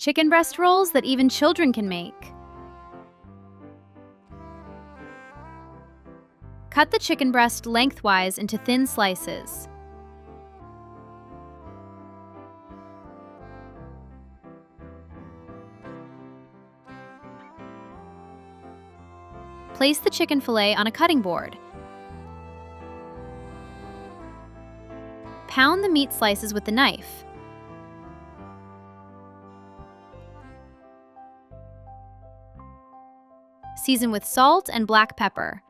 Chicken breast rolls that even children can make. Cut the chicken breast lengthwise into thin slices. Place the chicken fillet on a cutting board. Pound the meat slices with the knife. Season with salt and black pepper.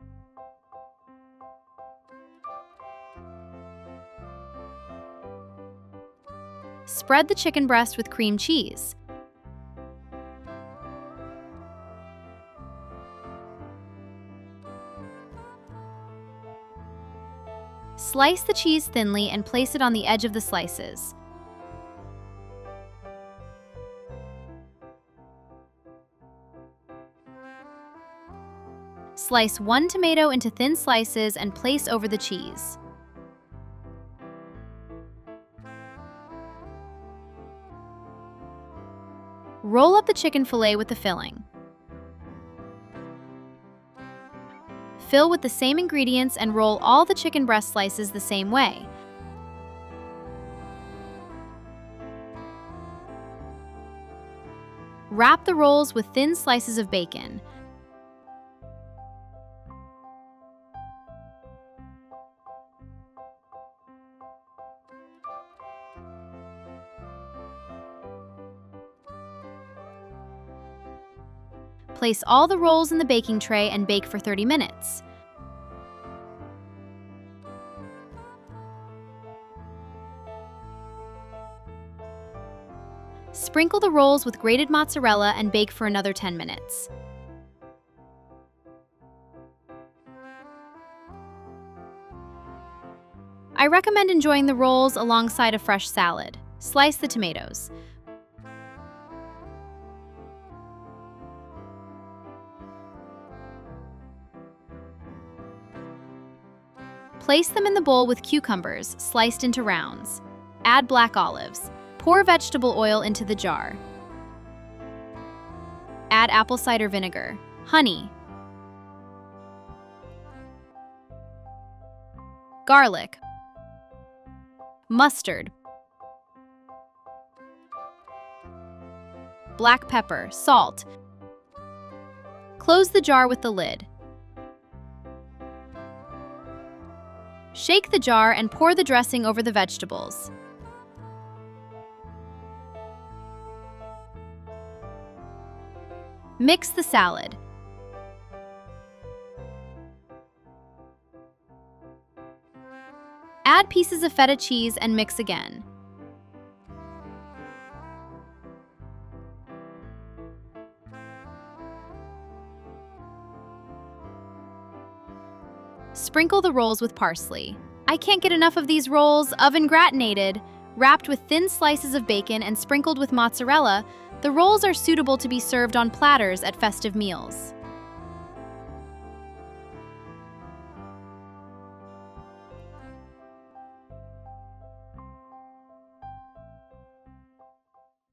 Spread the chicken breast with cream cheese. Slice the cheese thinly and place it on the edge of the slices. Slice 1 tomato into thin slices and place over the cheese. Roll up the chicken fillet with the filling. Fill with the same ingredients and roll all the chicken breast slices the same way. Wrap the rolls with thin slices of bacon. Place all the rolls in the baking tray and bake for 30 minutes. Sprinkle the rolls with grated mozzarella and bake for another 10 minutes. I recommend enjoying the rolls alongside a fresh salad. Slice the tomatoes. Place them in the bowl with cucumbers, sliced into rounds. Add black olives. Pour vegetable oil into the jar. Add apple cider vinegar, honey, garlic, mustard, black pepper, salt. Close the jar with the lid. Shake the jar and pour the dressing over the vegetables. Mix the salad. Add pieces of feta cheese and mix again. Sprinkle the rolls with parsley. I can't get enough of these rolls, oven gratinated. Wrapped with thin slices of bacon and sprinkled with mozzarella, the rolls are suitable to be served on platters at festive meals.